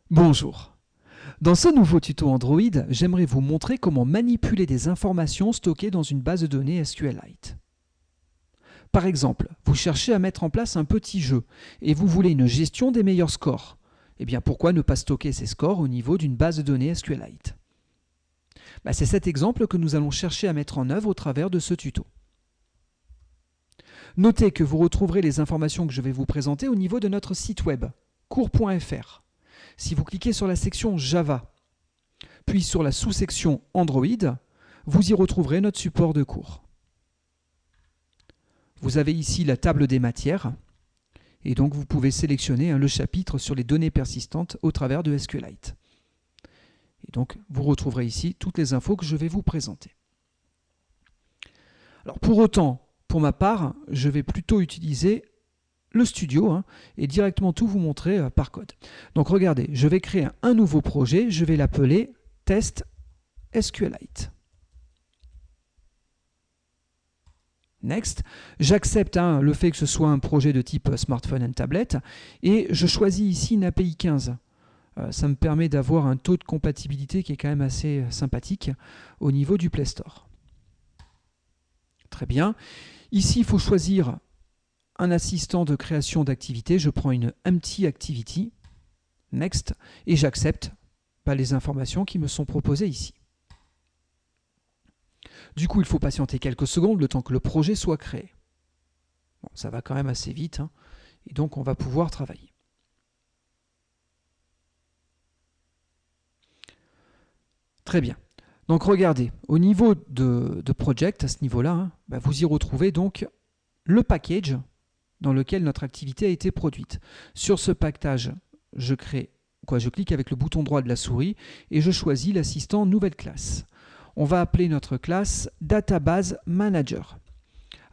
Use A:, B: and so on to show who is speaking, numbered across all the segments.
A: Bonjour. Dans ce nouveau tuto Android, j'aimerais vous montrer comment manipuler des informations stockées dans une base de données SQLite. Par exemple, vous cherchez à mettre en place un petit jeu et vous voulez une gestion des meilleurs scores. Eh bien, pourquoi ne pas stocker ces scores au niveau d'une base de données SQLite? C'est cet exemple que nous allons chercher à mettre en œuvre au travers de ce tuto. Notez que vous retrouverez les informations que je vais vous présenter au niveau de notre site web, cours.fr. Si vous cliquez sur la section Java, puis sur la sous-section Android, vous y retrouverez notre support de cours. Vous avez ici la table des matières, et donc vous pouvez sélectionner le chapitre sur les données persistantes au travers de SQLite. Et donc vous retrouverez ici toutes les infos que je vais vous présenter. Alors pour autant, pour ma part, je vais plutôt utiliser le studio et directement tout vous montrer par code. Donc regardez, je vais créer un nouveau projet, je vais l'appeler Test SQLite. Next, j'accepte le fait que ce soit un projet de type smartphone and tablet et je choisis ici une API 15. Ça me permet d'avoir un taux de compatibilité qui est quand même assez sympathique au niveau du Play Store. Très bien. Ici, il faut choisir un assistant de création d'activité. Je prends une empty activity, next, et j'accepte les informations qui me sont proposées ici. Du coup, il faut patienter quelques secondes le temps que le projet soit créé. Bon, ça va quand même assez vite, et donc on va pouvoir travailler. Très bien. Donc regardez, au niveau de project, à ce niveau-là, vous y retrouvez donc le package dans lequel notre activité a été produite. Sur ce package, je clique avec le bouton droit de la souris et je choisis l'assistant nouvelle classe. On va appeler notre classe Database Manager.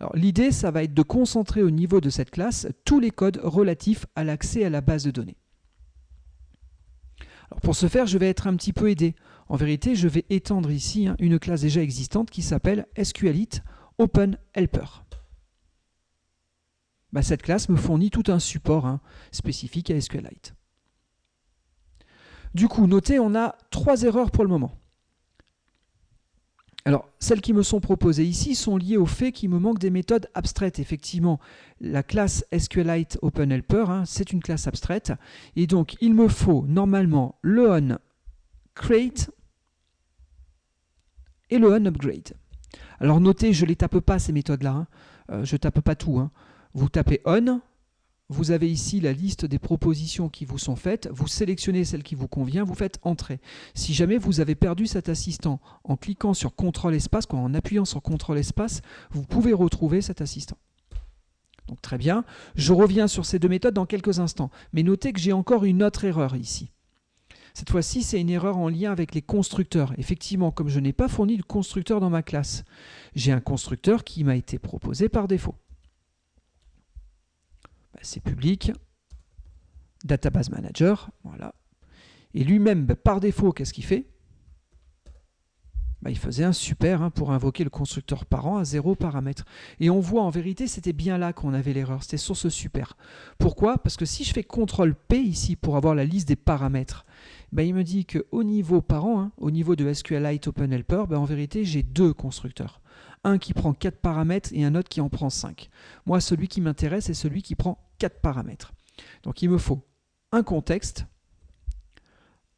A: Alors l'idée, ça va être de concentrer au niveau de cette classe tous les codes relatifs à l'accès à la base de données. Alors pour ce faire, je vais être un petit peu aidé. En vérité, je vais étendre ici une classe déjà existante qui s'appelle SQLite Open Helper. Cette classe me fournit tout un support spécifique à SQLite. Du coup, notez, on a 3 erreurs pour le moment. Alors, celles qui me sont proposées ici sont liées au fait qu'il me manque des méthodes abstraites. Effectivement, la classe SQLite Open Helper, c'est une classe abstraite. Et donc, il me faut normalement le on create et le on upgrade. Alors, notez, je ne les tape pas ces méthodes-là. Je ne tape pas tout. Vous tapez on, vous avez ici la liste des propositions qui vous sont faites, vous sélectionnez celle qui vous convient, vous faites entrer. Si jamais vous avez perdu cet assistant, en cliquant sur CTRL espace, en appuyant sur CTRL espace, vous pouvez retrouver cet assistant. Donc très bien, je reviens sur ces deux méthodes dans quelques instants, mais notez que j'ai encore une autre erreur ici. Cette fois-ci, c'est une erreur en lien avec les constructeurs. Effectivement, comme je n'ai pas fourni de constructeur dans ma classe, j'ai un constructeur qui m'a été proposé par défaut. C'est public, Database Manager, voilà. Et lui-même, par défaut, qu'est-ce qu'il fait? Il faisait un super pour invoquer le constructeur parent à 0 paramètres. Et on voit en vérité, c'était bien là qu'on avait l'erreur, c'était sur ce super. Pourquoi? Parce que si je fais CTRL-P ici pour avoir la liste des paramètres, il me dit qu'au niveau parent, au niveau de SQLite Open Helper, en vérité, j'ai 2 constructeurs. Un qui prend 4 paramètres et un autre qui en prend 5. Moi, celui qui m'intéresse, c'est celui qui prend 4 paramètres. Donc, il me faut un contexte,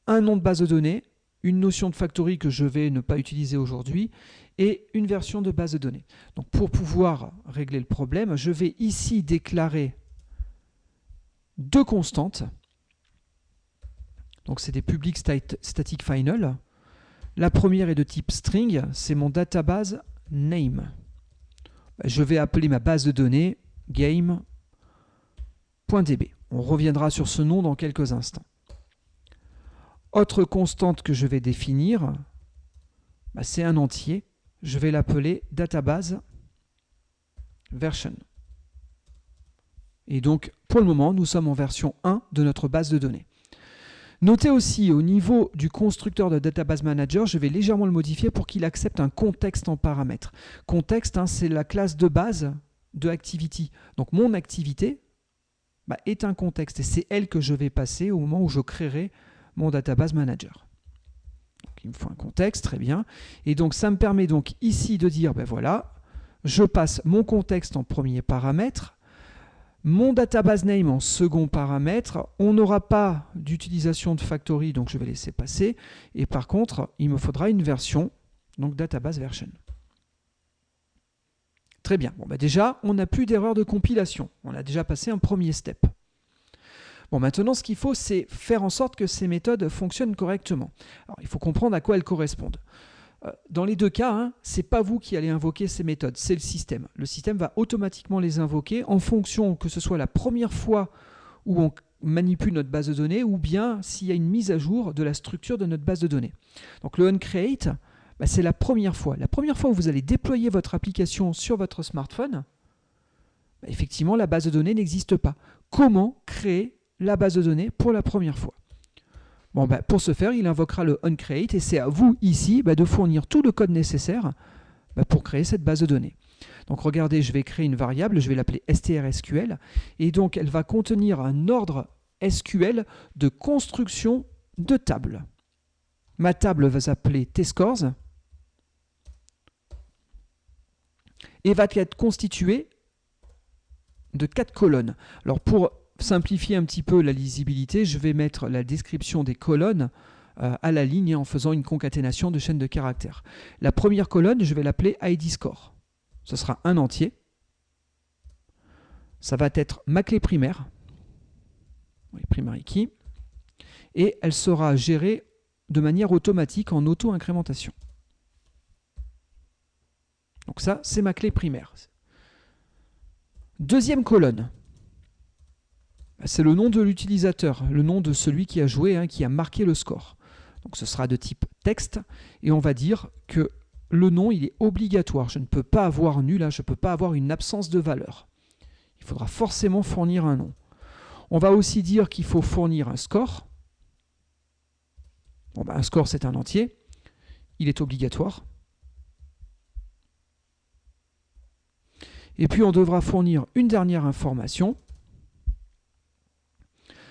A: un nom de base de données, une notion de factory que je vais ne pas utiliser aujourd'hui, et une version de base de données. Donc, pour pouvoir régler le problème, je vais ici déclarer 2 constantes. Donc, c'est des public static final. La première est de type string, c'est mon database name. Je vais appeler ma base de données game.db. On reviendra sur ce nom dans quelques instants. Autre constante que je vais définir, c'est un entier. Je vais l'appeler database version. Et donc, pour le moment, nous sommes en version 1 de notre base de données. Notez aussi, au niveau du constructeur de Database Manager, je vais légèrement le modifier pour qu'il accepte un contexte en paramètres. Contexte, c'est la classe de base de Activity. Donc mon activité est un contexte et c'est elle que je vais passer au moment où je créerai mon database manager. Donc, il me faut un contexte, très bien. Et donc ça me permet donc ici de dire, ben voilà, je passe mon contexte en premier paramètre, mon database name en second paramètre. On n'aura pas d'utilisation de factory, donc je vais laisser passer. Et par contre, il me faudra une version, donc database version. Très bien. Bon, bah déjà, on n'a plus d'erreur de compilation. On a déjà passé un premier step. Bon, maintenant, ce qu'il faut, c'est faire en sorte que ces méthodes fonctionnent correctement. Alors, il faut comprendre à quoi elles correspondent. Dans les deux cas, hein, ce n'est pas vous qui allez invoquer ces méthodes, c'est le système. Le système va automatiquement les invoquer en fonction que ce soit la première fois où on manipule notre base de données ou bien s'il y a une mise à jour de la structure de notre base de données. Donc le onCreate, bah, c'est la première fois. La première fois où vous allez déployer votre application sur votre smartphone, bah, effectivement, la base de données n'existe pas. Comment créer la base de données pour la première fois? Bon, bah, pour ce faire, il invoquera le onCreate et c'est à vous ici bah, de fournir tout le code nécessaire bah, pour créer cette base de données. Donc regardez, je vais créer une variable, je vais l'appeler strsql et donc elle va contenir un ordre SQL de construction de table. Ma table va s'appeler tscores et va être constituée de 4 colonnes. Alors pour simplifier un petit peu la lisibilité, je vais mettre la description des colonnes à la ligne en faisant une concaténation de chaînes de caractères. La première colonne, je vais l'appeler ID score. Ce sera un entier. Ça va être ma clé primaire, primary key, et elle sera gérée de manière automatique en auto-incrémentation. Donc ça, c'est ma clé primaire. Deuxième colonne, c'est le nom de l'utilisateur, le nom de celui qui a joué, hein, qui a marqué le score. Donc ce sera de type texte, et on va dire que le nom, il est obligatoire. Je ne peux pas avoir nul, hein, je ne peux pas avoir une absence de valeur. Il faudra forcément fournir un nom. On va aussi dire qu'il faut fournir un score. Bon, un score, c'est un entier. Il est obligatoire. Et puis, on devra fournir une dernière information.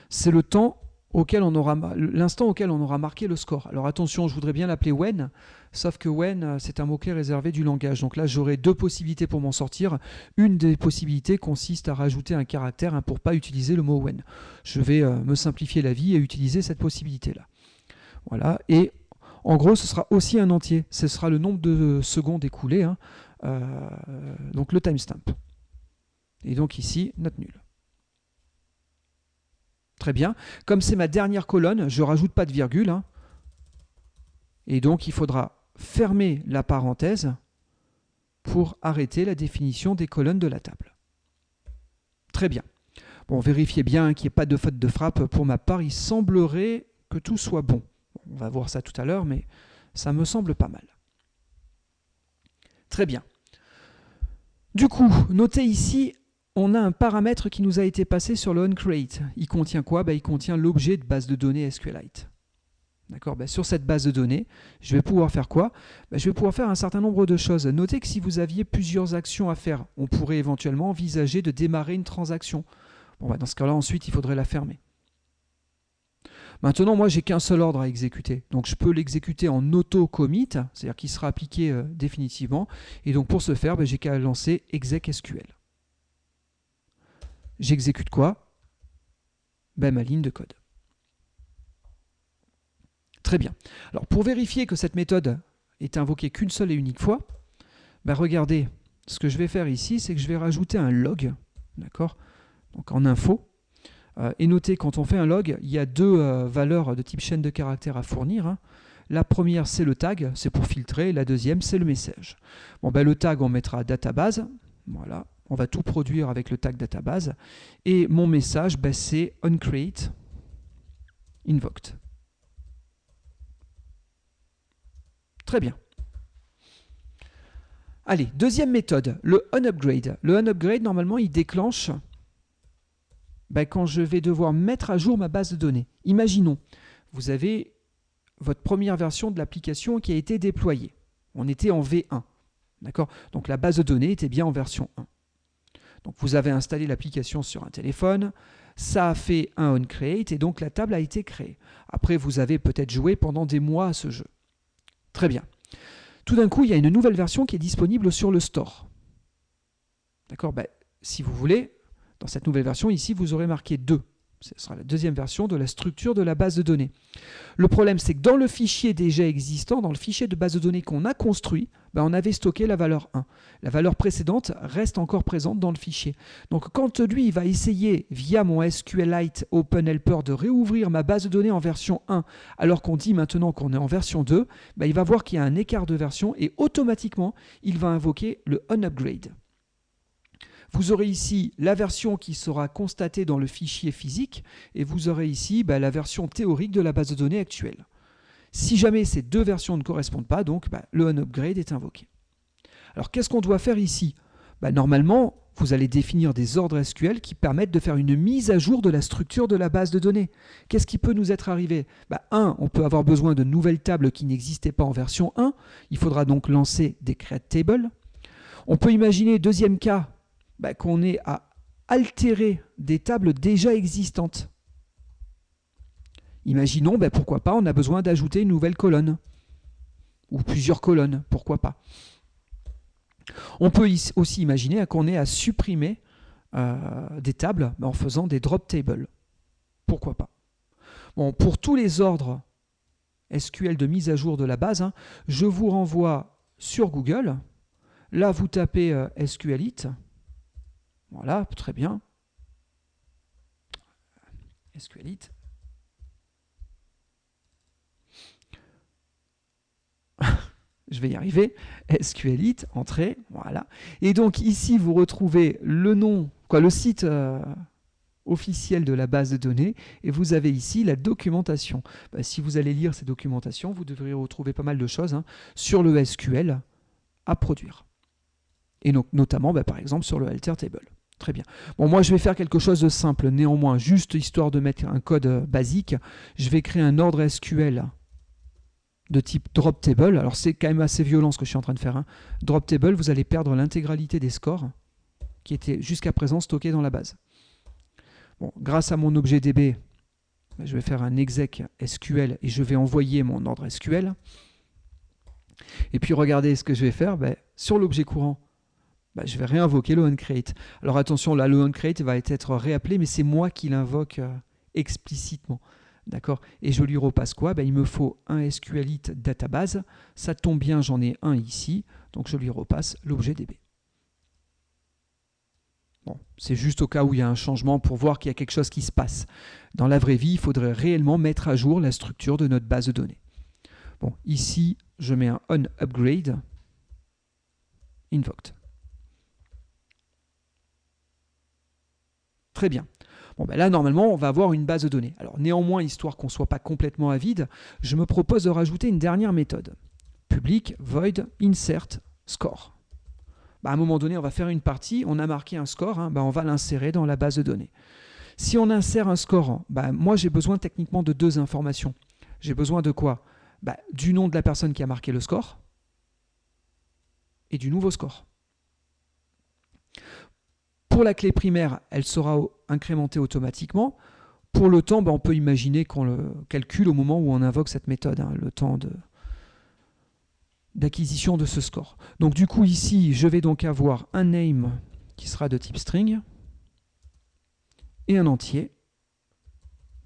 A: C'est le temps auquel on aura, l'instant auquel on aura marqué le score. Alors attention, je voudrais bien l'appeler when, sauf que when, c'est un mot-clé réservé du langage. Donc là, j'aurai deux possibilités pour m'en sortir. Une des possibilités consiste à rajouter un caractère hein, pour ne pas utiliser le mot when. Je vais me simplifier la vie et utiliser cette possibilité-là. Voilà, et en gros, ce sera aussi un entier. Ce sera le nombre de secondes écoulées, hein, donc le timestamp. Et donc ici, note nulle. Très bien. Comme c'est ma dernière colonne, je ne rajoute pas de virgule. Hein. Et donc, il faudra fermer la parenthèse pour arrêter la définition des colonnes de la table. Très bien. Bon, vérifiez bien qu'il n'y ait pas de faute de frappe. Pour ma part, il semblerait que tout soit bon. On va voir ça tout à l'heure, mais ça me semble pas mal. Très bien. Du coup, notez ici, on a un paramètre qui nous a été passé sur le onCreate. Il contient quoi? Il contient l'objet de base de données SQLite. D'accord. Sur cette base de données, je vais pouvoir faire quoi? Je vais pouvoir faire un certain nombre de choses. Notez que si vous aviez plusieurs actions à faire, on pourrait éventuellement envisager de démarrer une transaction. Bon, dans ce cas-là, ensuite, il faudrait la fermer. Maintenant, moi, j'ai qu'un seul ordre à exécuter. Donc, je peux l'exécuter en auto-commit, c'est-à-dire qu'il sera appliqué définitivement. Et donc, pour ce faire, j'ai qu'à lancer exec SQL. J'exécute quoi? Ma ligne de code. Très bien. Alors, pour vérifier que cette méthode est invoquée qu'une seule et unique fois, regardez, ce que je vais faire ici, c'est que je vais rajouter un log, d'accord? Donc, en info. Et notez, quand on fait un log, il y a deux valeurs de type chaîne de caractères à fournir. Hein. La première, c'est le tag, c'est pour filtrer. La deuxième, c'est le message. Bon, le tag, on mettra database. Voilà. On va tout produire avec le tag database. Et mon message, c'est onCreate invoked. Très bien. Allez, deuxième méthode, le onUpgrade. Le onUpgrade, normalement, il déclenche quand je vais devoir mettre à jour ma base de données. Imaginons, vous avez votre première version de l'application qui a été déployée. On était en V1. D'accord? Donc la base de données était bien en version 1. Donc vous avez installé l'application sur un téléphone, Ça a fait un onCreate et donc la table a été créée. Après, vous avez peut-être joué pendant des mois à ce jeu. Très bien. Tout d'un coup, il y a une nouvelle version qui est disponible sur le store. D'accord, si vous voulez, dans cette nouvelle version, ici, vous aurez marqué 2. Ce sera la deuxième version de la structure de la base de données. Le problème, c'est que dans le fichier déjà existant, dans le fichier de base de données qu'on a construit, on avait stocké la valeur 1. La valeur précédente reste encore présente dans le fichier. Donc quand lui, il va essayer, via mon SQLite OpenHelper, de réouvrir ma base de données en version 1, alors qu'on dit maintenant qu'on est en version 2, il va voir qu'il y a un écart de version et automatiquement, il va invoquer le onUpgrade. Vous aurez ici la version qui sera constatée dans le fichier physique et vous aurez ici la version théorique de la base de données actuelle. Si jamais ces deux versions ne correspondent pas, donc le onUpgrade est invoqué. Alors qu'est-ce qu'on doit faire ici? Normalement, vous allez définir des ordres SQL qui permettent de faire une mise à jour de la structure de la base de données. Qu'est-ce qui peut nous être arrivé? On peut avoir besoin de nouvelles tables qui n'existaient pas en version 1. Il faudra donc lancer des create tables. On peut imaginer, deuxième cas, qu'on ait à altérer des tables déjà existantes. Imaginons, pourquoi pas, on a besoin d'ajouter une nouvelle colonne. Ou plusieurs colonnes, pourquoi pas. On peut aussi imaginer qu'on ait à supprimer des tables en faisant des drop tables. Pourquoi pas. Bon, pour tous les ordres SQL de mise à jour de la base, je vous renvoie sur Google. Là, vous tapez SQLite. Voilà, très bien. SQLite. Je vais y arriver. SQLite, entrée, voilà. Et donc ici, vous retrouvez le nom, le site officiel de la base de données, et vous avez ici la documentation. Si vous allez lire ces documentations, vous devriez retrouver pas mal de choses sur le SQL à produire. Et donc, notamment, par exemple, sur le alter table. Très bien. Bon, moi, je vais faire quelque chose de simple. Néanmoins, juste histoire de mettre un code basique, je vais créer un ordre SQL de type drop table. Alors, c'est quand même assez violent ce que je suis en train de faire. Drop table, vous allez perdre l'intégralité des scores qui étaient jusqu'à présent stockés dans la base. Bon, grâce à mon objet DB, je vais faire un exec SQL et je vais envoyer mon ordre SQL. Et puis, regardez ce que je vais faire. Sur l'objet courant, je vais réinvoquer le onCreate. Alors attention, là, le onCreate va être réappelé, mais c'est moi qui l'invoque explicitement. D'accord? Et je lui repasse quoi? Il me faut un SQLite database. Ça tombe bien, j'en ai un ici. Donc je lui repasse l'objet DB. Bon, c'est juste au cas où il y a un changement pour voir qu'il y a quelque chose qui se passe. Dans la vraie vie, il faudrait réellement mettre à jour la structure de notre base de données. Bon, ici, je mets un onUpgrade invoked. Très bien. Bon, là, normalement, on va avoir une base de données. Alors, néanmoins, histoire qu'on ne soit pas complètement avide, je me propose de rajouter une dernière méthode. Public void insert score. À un moment donné, on va faire une partie, on a marqué un score, on va l'insérer dans la base de données. Si on insère un score, moi, j'ai besoin techniquement de deux informations. J'ai besoin de quoi? Du nom de la personne qui a marqué le score et du nouveau score. Pour la clé primaire, elle sera incrémentée automatiquement. Pour le temps, on peut imaginer qu'on le calcule au moment où on invoque cette méthode, le temps d'acquisition de ce score. Donc du coup, ici, je vais donc avoir un name qui sera de type string et un entier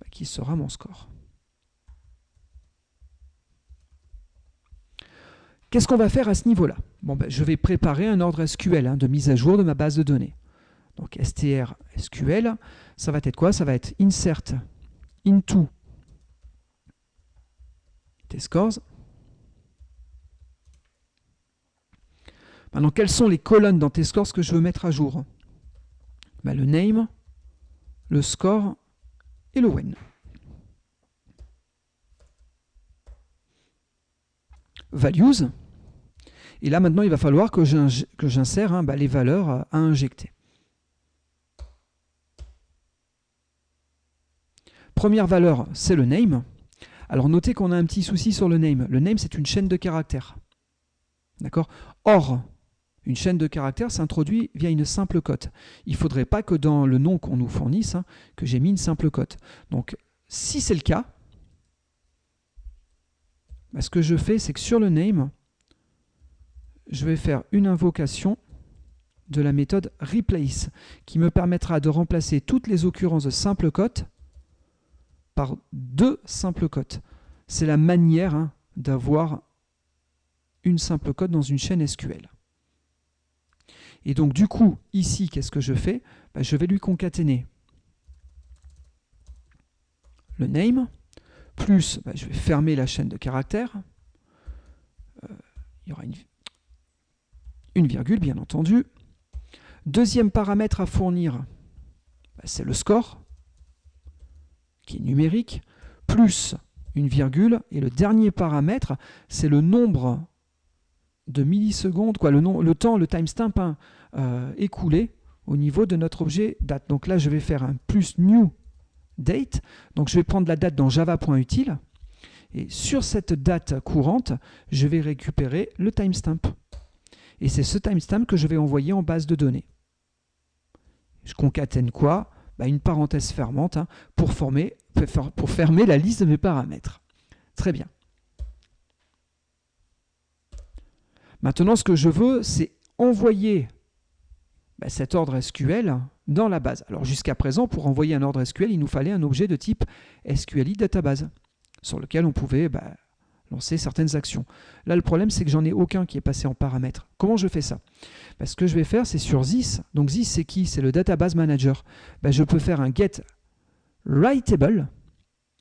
A: qui sera mon score. Qu'est-ce qu'on va faire à ce niveau-là? Je vais préparer un ordre SQL de mise à jour de ma base de données. Donc str SQL, ça va être quoi? Ça va être insert into tscores. Maintenant, quelles sont les colonnes dans tscores que je veux mettre à jour? Le name, le score et le when. Values. Et là, maintenant, il va falloir que j'insère les valeurs à injecter. Première valeur, c'est le name. Alors, notez qu'on a un petit souci sur le name. Le name, c'est une chaîne de caractères. D'accord? Or, Une chaîne de caractères s'introduit via une simple cote. Il ne faudrait pas que dans le nom qu'on nous fournisse, hein, que j'ai mis une simple cote. Donc, si c'est le cas, bah, ce que je fais, c'est que sur le name, je vais faire une invocation de la méthode replace, qui me permettra de remplacer toutes les occurrences de simple cote par 2 simples cotes. C'est la manière, hein, d'avoir une simple cote dans une chaîne SQL. Et donc du coup, ici, qu'est-ce que je fais? Ben, je vais lui concaténer le name, plus, ben, je vais fermer la chaîne de caractères. Il y aura une virgule, bien entendu. Deuxième paramètre à fournir, ben, c'est le score, qui est numérique, plus une virgule. Et le dernier paramètre, c'est le nombre de millisecondes, quoi, le temps, le timestamp, hein, écoulé au niveau de notre objet date. Donc là, je vais faire un plus new date. Donc je vais prendre la date dans java.util. Et sur cette date courante, je vais récupérer le timestamp. Et c'est ce timestamp que je vais envoyer en base de données. Je concatène quoi? Bah, une parenthèse fermante, hein, pour fermer la liste de mes paramètres. Très bien. Maintenant, ce que je veux, c'est envoyer cet ordre SQL dans la base. Alors jusqu'à présent, pour envoyer un ordre SQL, il nous fallait un objet de type SQLi database, sur lequel on pouvait lancer certaines actions. Là, le problème, c'est que j'en ai aucun qui est passé en paramètres. Comment je fais ça? Ce que je vais faire, c'est sur this. Donc this, c'est qui? C'est le database manager. Je peux faire un get writable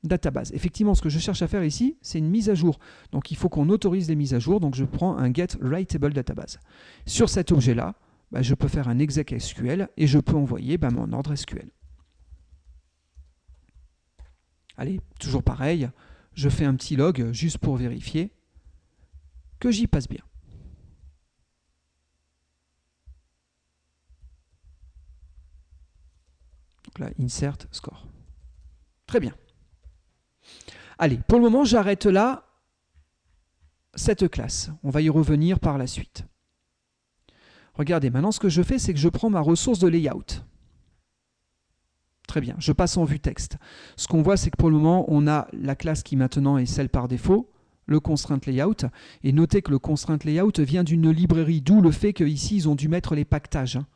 A: database. Effectivement, ce que je cherche à faire ici, c'est une mise à jour. Donc il faut qu'on autorise les mises à jour. Donc je prends un get writable database. Sur cet objet-là, je peux faire un exec SQL et je peux envoyer mon ordre SQL. Allez, toujours pareil, je fais un petit log juste pour vérifier que j'y passe bien. Donc là, insert score. Très bien. Allez, pour le moment, j'arrête là cette classe. On va y revenir par la suite. Regardez, maintenant ce que je fais, c'est que je prends ma ressource de layout. Très bien, je passe en vue texte. Ce qu'on voit, c'est que pour le moment, on a la classe qui maintenant est celle par défaut, le constraint layout. Et notez que le constraint layout vient d'une librairie, d'où le fait qu'ici, ils ont dû mettre les packages. Hein.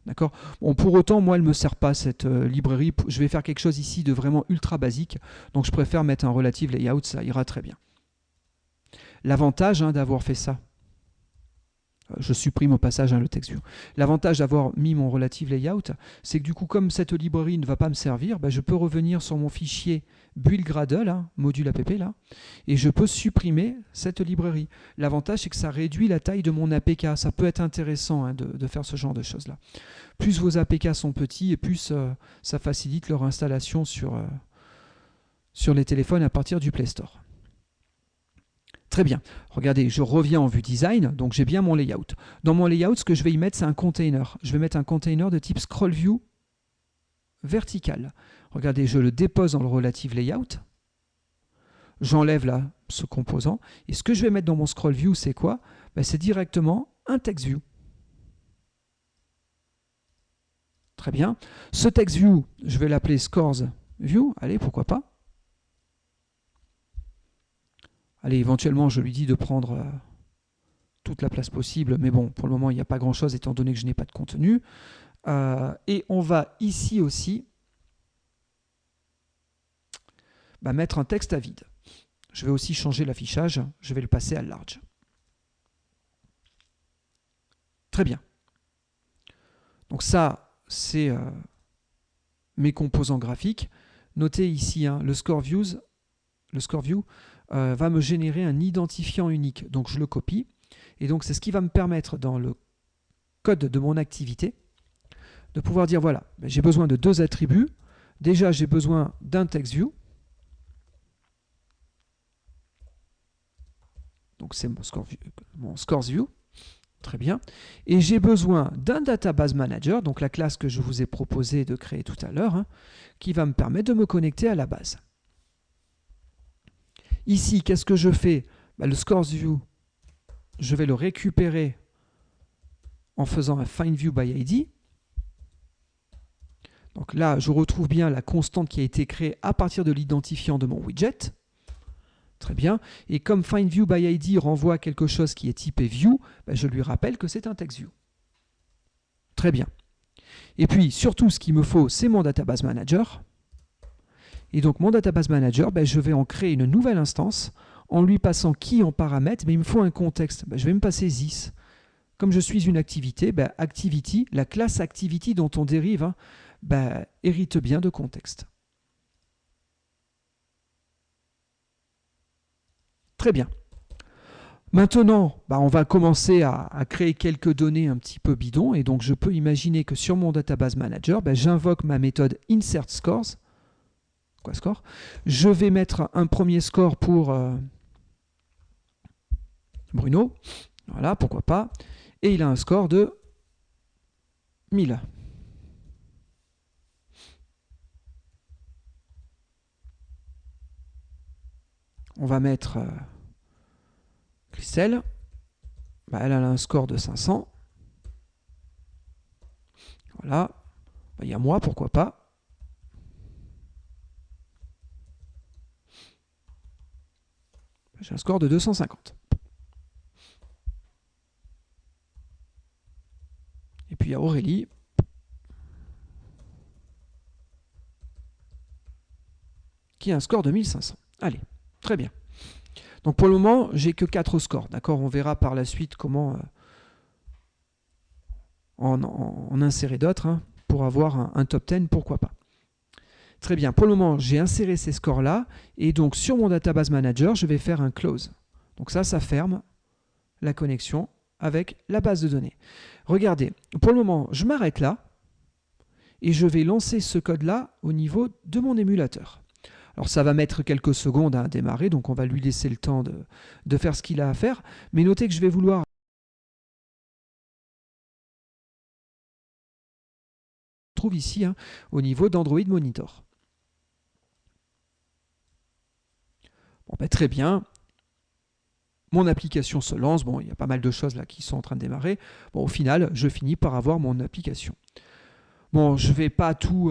A: D'accord. Bon, pour autant, moi, elle ne me sert pas, cette librairie. Je vais faire quelque chose ici de vraiment ultra basique. Donc, je préfère mettre un relative layout, ça ira très bien. L'avantage d'avoir fait ça, je supprime au passage le TextView. L'avantage d'avoir mis mon relative layout, c'est que du coup, comme cette librairie ne va pas me servir, je peux revenir sur mon fichier buildgradle, module app, là, et je peux supprimer cette librairie. L'avantage, c'est que ça réduit la taille de mon APK. Ça peut être intéressant de faire ce genre de choses-là. Plus vos APK sont petits, et plus ça facilite leur installation sur les téléphones à partir du Play Store. Très bien. Regardez, je reviens en vue design, donc j'ai bien mon layout. Dans mon layout, ce que je vais y mettre, c'est un container. Je vais mettre un container de type scroll view vertical. Regardez, je le dépose dans le relative layout. J'enlève là ce composant. Et ce que je vais mettre dans mon scroll view, c'est quoi? C'est directement un text view. Très bien. Ce text view, je vais l'appeler scores view. Allez, pourquoi pas. Allez, éventuellement, je lui dis de prendre toute la place possible, mais bon, pour le moment, il n'y a pas grand-chose étant donné que je n'ai pas de contenu. Et on va ici aussi mettre un texte à vide. Je vais aussi changer l'affichage, je vais le passer à large. Très bien. Donc ça, c'est mes composants graphiques. Notez ici, le score view va me générer un identifiant unique. Donc je le copie. Et donc c'est ce qui va me permettre dans le code de mon activité de pouvoir dire voilà, j'ai besoin de 2 attributs. Déjà, j'ai besoin d'un TextView. Donc c'est mon ScoresView. Très bien. Et j'ai besoin d'un database manager, donc la classe que je vous ai proposé de créer tout à l'heure, qui va me permettre de me connecter à la base. Ici, qu'est-ce que je fais? Le ScoresView, je vais le récupérer en faisant un find view by ID. Donc là, je retrouve bien la constante qui a été créée à partir de l'identifiant de mon widget. Très bien. Et comme find view by ID renvoie à quelque chose qui est typé view, ben je lui rappelle que c'est un text view. Très bien. Et puis, surtout, ce qu'il me faut, c'est mon database manager. Et donc, mon database manager, ben, je vais en créer une nouvelle instance en lui passant key en paramètre, mais il me faut un contexte. Ben, je vais me passer this. Comme je suis une activité, ben, activity, la classe activity dont on dérive, hein, ben, hérite bien de contexte. Très bien. Maintenant, ben, on va commencer à créer quelques données un petit peu bidons. Et donc, je peux imaginer que sur mon database manager, ben, j'invoque ma méthode insertScores. Quoi, score? Je vais mettre un premier score pour Bruno. Voilà, pourquoi pas. Et il a un score de 1000. On va mettre Christelle. Bah, elle a un score de 500. Voilà. Bah, il y a moi, pourquoi pas. J'ai un score de 250. Et puis il y a Aurélie. Qui a un score de 1500. Allez, très bien. Donc pour le moment, j'ai que 4 scores. D'accord, on verra par la suite comment en insérer d'autres hein, pour avoir un top 10, pourquoi pas. Très bien, pour le moment, j'ai inséré ces scores-là. Et donc sur mon database manager, je vais faire un close. Donc ça ferme la connexion avec la base de données. Regardez, pour le moment, je m'arrête là et je vais lancer ce code-là au niveau de mon émulateur. Alors ça va mettre quelques secondes à démarrer, donc on va lui laisser le temps de faire ce qu'il a à faire. Mais notez que je vais vouloir trouve ici hein, au niveau d'Android Monitor. Bon, ben, très bien. Mon application se lance. Bon, il y a pas mal de choses là qui sont en train de démarrer. Bon, au final, je finis par avoir mon application. Bon, je ne vais pas tout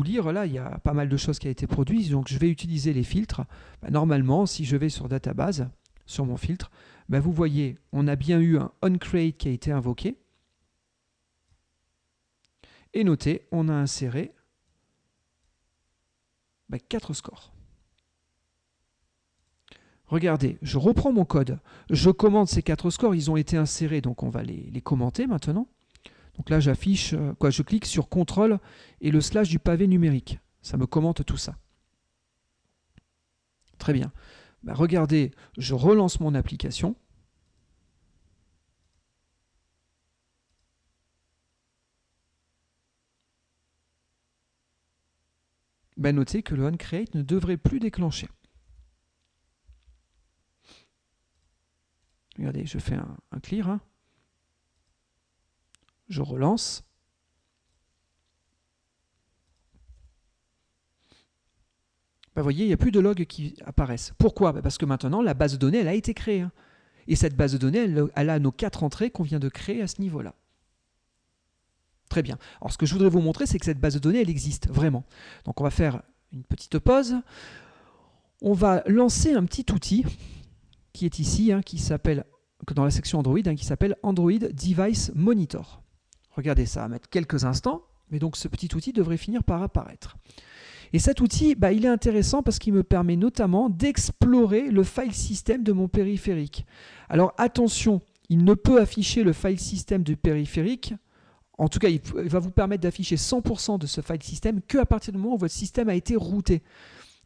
A: lire, là, il y a pas mal de choses qui ont été produites, donc je vais utiliser les filtres. Ben, normalement, si je vais sur Database, sur mon filtre, ben, vous voyez, on a bien eu un onCreate qui a été invoqué. Et notez, on a inséré 4 scores. Regardez, je reprends mon code, je commente ces 4 scores, ils ont été insérés, donc on va les commenter maintenant. Donc là, j'affiche, je clique sur CTRL et le slash du pavé numérique. Ça me commente tout ça. Très bien. Ben, regardez, je relance mon application. Ben, notez que le onCreate ne devrait plus déclencher. Regardez, je fais un clear. Hein. Je relance. Ben, vous voyez, il n'y a plus de logs qui apparaissent. Pourquoi? Ben, parce que maintenant, la base de données, elle a été créée. Hein. Et cette base de données, elle a nos 4 entrées qu'on vient de créer à ce niveau-là. Très bien. Alors, ce que je voudrais vous montrer, c'est que cette base de données, elle existe vraiment. Donc, on va faire une petite pause. On va lancer un petit outil qui est ici, hein, qui s'appelle, dans la section Android, hein, qui s'appelle Android Device Monitor. Regardez, ça va mettre quelques instants, mais donc ce petit outil devrait finir par apparaître. Et cet outil, bah, il est intéressant parce qu'il me permet notamment d'explorer le file system de mon périphérique. Alors attention, il ne peut afficher le file system du périphérique. En tout cas, il va vous permettre d'afficher 100% de ce file system qu'à partir du moment où votre système a été routé.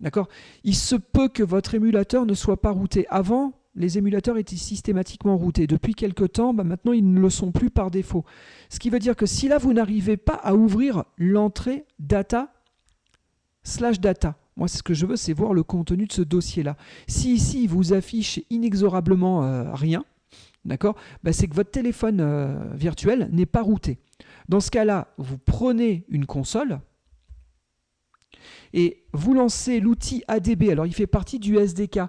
A: D'accord? Il se peut que votre émulateur ne soit pas routé. Avant, les émulateurs étaient systématiquement routés. Depuis quelques temps, bah maintenant, ils ne le sont plus par défaut. Ce qui veut dire que si là, vous n'arrivez pas à ouvrir l'entrée data/data, moi, ce que je veux, c'est voir le contenu de ce dossier-là. Si ici, il vous affiche inexorablement rien, d'accord, bah, c'est que votre téléphone virtuel n'est pas routé. Dans ce cas-là, vous prenez une console Et vous lancez l'outil ADB. Alors, il fait partie du SDK.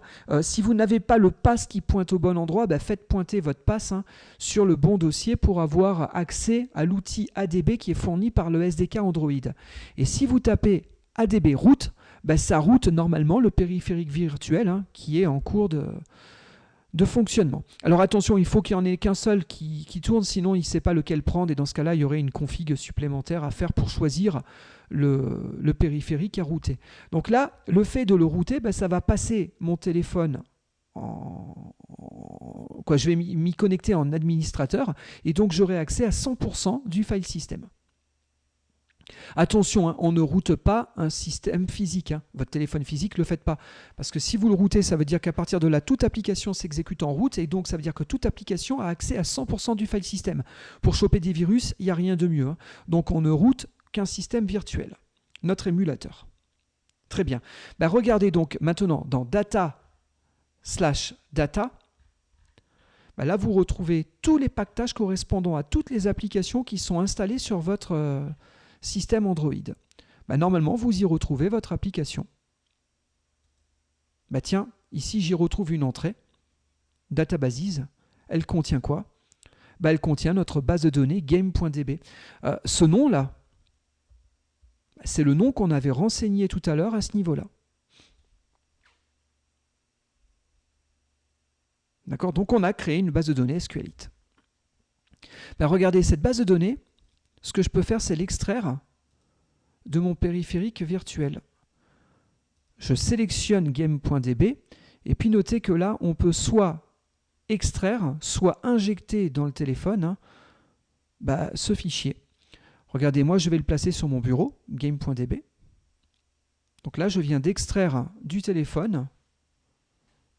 A: Si vous n'avez pas le pass qui pointe au bon endroit, faites pointer votre pass sur le bon dossier pour avoir accès à l'outil ADB qui est fourni par le SDK Android. Et si vous tapez ADB route, ça route normalement le périphérique virtuel qui est en cours de fonctionnement. Alors attention, il faut qu'il n'y en ait qu'un seul qui tourne, sinon il ne sait pas lequel prendre, et dans ce cas-là, il y aurait une config supplémentaire à faire pour choisir le périphérique à router. Donc là, le fait de le router, ça va passer mon téléphone je vais m'y connecter en administrateur, et donc j'aurai accès à 100% du file system. Attention, on ne route pas un système physique. Votre téléphone physique, ne le faites pas. Parce que si vous le routez, ça veut dire qu'à partir de là, toute application s'exécute en route, et donc ça veut dire que toute application a accès à 100% du file system. Pour choper des virus, il n'y a rien de mieux. Donc on ne route qu'un système virtuel, notre émulateur. Très bien. Regardez donc maintenant dans data/data. Là, vous retrouvez tous les packages correspondant à toutes les applications qui sont installées sur votre système Android. Normalement, vous y retrouvez votre application. Tiens, ici, j'y retrouve une entrée. Databases. Elle contient quoi? Elle contient notre base de données game.db. Ce nom-là, c'est le nom qu'on avait renseigné tout à l'heure à ce niveau-là. D'accord? Donc, on a créé une base de données SQLite. Regardez, cette base de données, ce que je peux faire, c'est l'extraire de mon périphérique virtuel. Je sélectionne game.db, et puis notez que là, on peut soit extraire, soit injecter dans le téléphone ce fichier. Regardez, moi, je vais le placer sur mon bureau, game.db. Donc là, je viens d'extraire du téléphone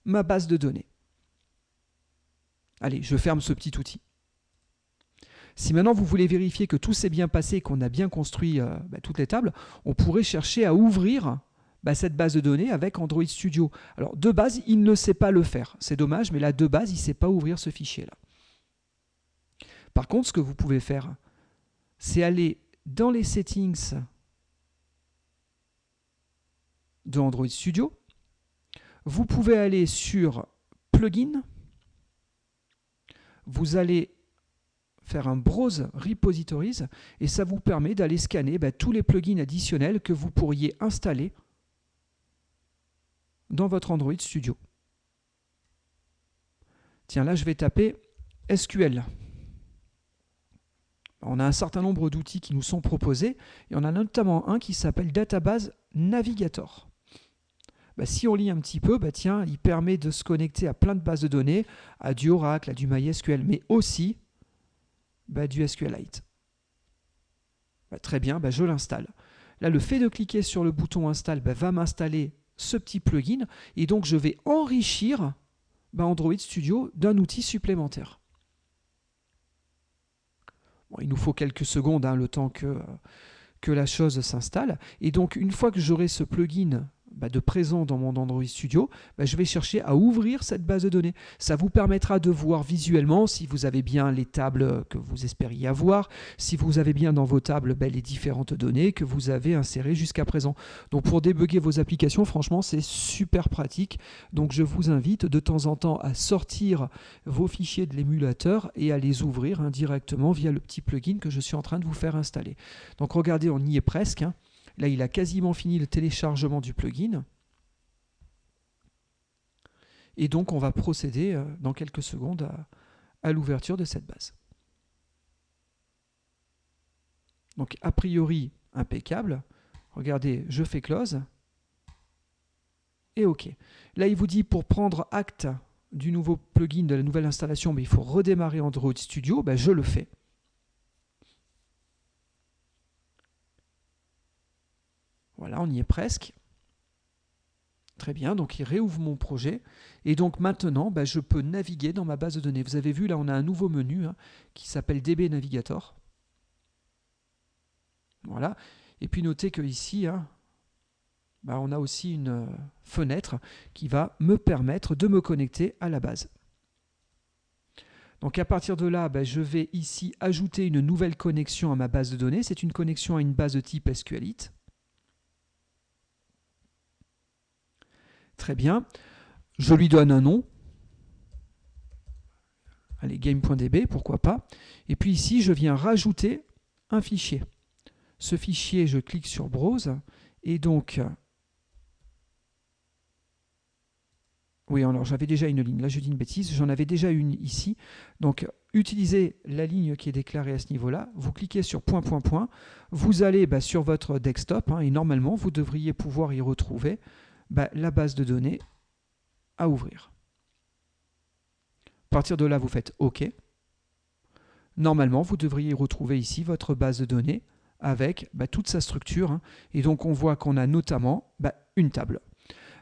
A: ma base de données. Allez, je ferme ce petit outil. Si maintenant vous voulez vérifier que tout s'est bien passé, qu'on a bien construit toutes les tables, on pourrait chercher à ouvrir cette base de données avec Android Studio. Alors de base, il ne sait pas le faire. C'est dommage, mais là de base, il ne sait pas ouvrir ce fichier-là. Par contre, ce que vous pouvez faire, c'est aller dans les settings de Android Studio. Vous pouvez aller sur Plugin. Vous allez faire un Browse Repositories, et ça vous permet d'aller scanner tous les plugins additionnels que vous pourriez installer dans votre Android Studio. Tiens, là je vais taper SQL. On a un certain nombre d'outils qui nous sont proposés, et on a notamment un qui s'appelle Database Navigator. Si on lit un petit peu, tiens, il permet de se connecter à plein de bases de données, à du Oracle, à du MySQL, mais aussi du SQLite. Très bien, je l'installe. Là, le fait de cliquer sur le bouton Install va m'installer ce petit plugin, et donc je vais enrichir Android Studio d'un outil supplémentaire. Bon, il nous faut quelques secondes, le temps que la chose s'installe. Et donc, une fois que j'aurai ce plugin de présent dans mon Android Studio, je vais chercher à ouvrir cette base de données. Ça vous permettra de voir visuellement si vous avez bien les tables que vous espériez avoir, si vous avez bien dans vos tables les différentes données que vous avez insérées jusqu'à présent. Donc pour débugger vos applications, franchement, c'est super pratique. Donc je vous invite de temps en temps à sortir vos fichiers de l'émulateur et à les ouvrir directement via le petit plugin que je suis en train de vous faire installer. Donc regardez, on y est presque. Là, il a quasiment fini le téléchargement du plugin. Et donc, on va procéder dans quelques secondes à l'ouverture de cette base. Donc, a priori, impeccable. Regardez, je fais close. Et OK. Là, il vous dit pour prendre acte du nouveau plugin, de la nouvelle installation, il faut redémarrer Android Studio. Je le fais. Voilà, on y est presque. Très bien, donc il réouvre mon projet. Et donc maintenant, je peux naviguer dans ma base de données. Vous avez vu, là, on a un nouveau menu qui s'appelle DB Navigator. Voilà. Et puis notez qu'ici, on a aussi une fenêtre qui va me permettre de me connecter à la base. Donc à partir de là, je vais ici ajouter une nouvelle connexion à ma base de données. C'est une connexion à une base de type SQLite. Très bien. Je lui donne un nom. Allez, game.db, pourquoi pas. Et puis ici, je viens rajouter un fichier. Ce fichier, je clique sur Browse. Et donc, oui, alors j'avais déjà une ligne. Là, je dis une bêtise. J'en avais déjà une ici. Donc, utilisez la ligne qui est déclarée à ce niveau-là. Vous cliquez sur point, point, point. Vous allez sur votre desktop. Et normalement, vous devriez pouvoir y retrouver la base de données à ouvrir. À partir de là, vous faites OK. Normalement, vous devriez retrouver ici votre base de données avec toute sa structure. Et donc, on voit qu'on a notamment une table.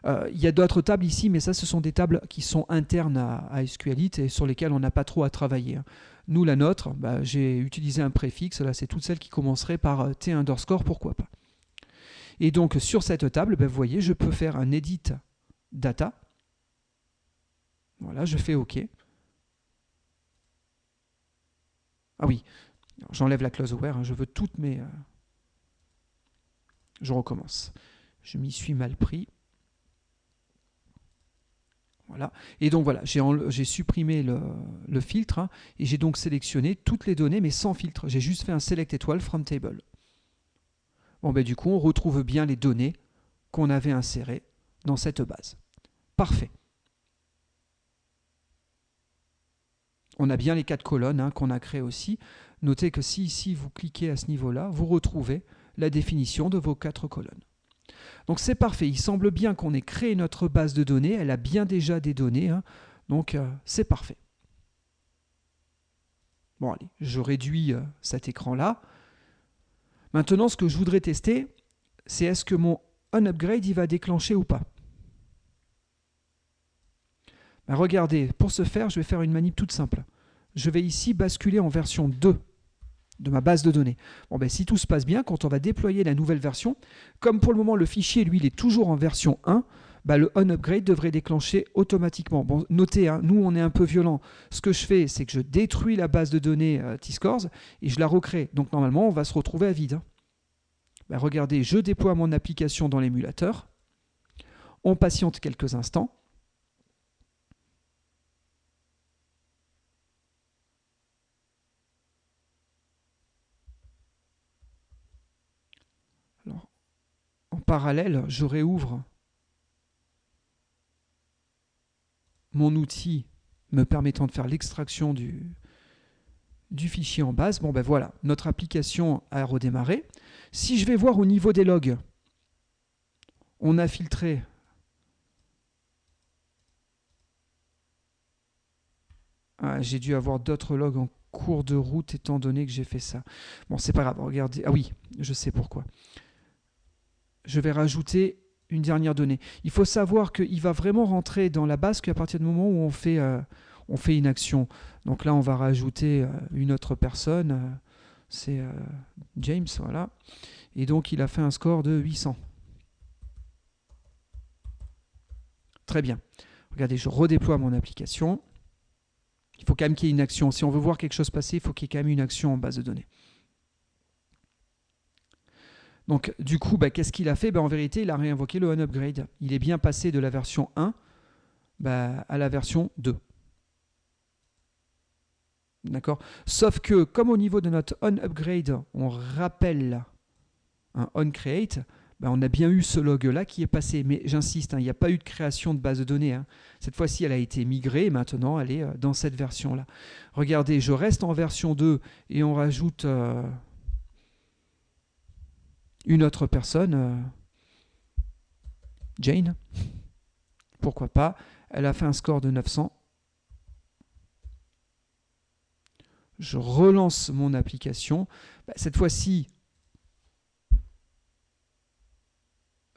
A: Il y a d'autres tables ici, mais ça, ce sont des tables qui sont internes à SQLite et sur lesquelles on n'a pas trop à travailler. Nous, la nôtre, j'ai utilisé un préfixe. Là, c'est toutes celles qui commenceraient par T underscore, pourquoi pas. Et donc, sur cette table, vous voyez, je peux faire un edit data. Voilà, je fais OK. Ah oui, j'enlève la clause where, je veux toutes mes... Je recommence. Je m'y suis mal pris. Voilà. Et donc voilà, j'ai supprimé le filtre et j'ai donc sélectionné toutes les données, mais sans filtre. J'ai juste fait un select étoile from table. Bon, du coup, on retrouve bien les données qu'on avait insérées dans cette base. Parfait. On a bien les 4 colonnes qu'on a créées aussi. Notez que si ici vous cliquez à ce niveau-là, vous retrouvez la définition de vos 4 colonnes. Donc c'est parfait, il semble bien qu'on ait créé notre base de données, elle a bien déjà des données, donc c'est parfait. Bon allez, je réduis cet écran-là. Maintenant, ce que je voudrais tester, c'est est-ce que mon onUpgrade il va déclencher ou pas. Regardez, pour ce faire, je vais faire une manip toute simple. Je vais ici basculer en version 2 de ma base de données. Bon, si tout se passe bien, quand on va déployer la nouvelle version, comme pour le moment le fichier, lui, il est toujours en version 1, le onUpgrade devrait déclencher automatiquement. Bon, notez, nous, on est un peu violent. Ce que je fais, c'est que je détruis la base de données T-Scores et je la recrée. Donc, normalement, on va se retrouver à vide. Regardez, je déploie mon application dans l'émulateur. On patiente quelques instants. Alors, en parallèle, je réouvre mon outil me permettant de faire l'extraction du fichier en base. Bon, voilà, notre application a redémarré. Si je vais voir au niveau des logs, on a filtré j'ai dû avoir d'autres logs en cours de route étant donné que j'ai fait ça. Bon, c'est pas grave, regardez. Ah oui, je sais pourquoi. Je vais rajouter une dernière donnée. Il faut savoir qu'il va vraiment rentrer dans la base qu'à partir du moment où on fait une action. Donc là, on va rajouter une autre personne. C'est James, voilà. Et donc, il a fait un score de 800. Très bien. Regardez, je redéploie mon application. Il faut quand même qu'il y ait une action. Si on veut voir quelque chose passer, il faut qu'il y ait quand même une action en base de données. Donc, du coup, qu'est-ce qu'il a fait? En vérité, il a réinvoqué le onUpgrade. Il est bien passé de la version 1 à la version 2. D'accord? Sauf que, comme au niveau de notre onUpgrade, on rappelle un onCreate, on a bien eu ce log-là qui est passé. Mais j'insiste, il n'y a pas eu de création de base de données. Cette fois-ci, elle a été migrée et maintenant, elle est dans cette version-là. Regardez, je reste en version 2 et on rajoute une autre personne, Jane. Pourquoi pas? Elle a fait un score de 900. Je relance mon application. Cette fois-ci,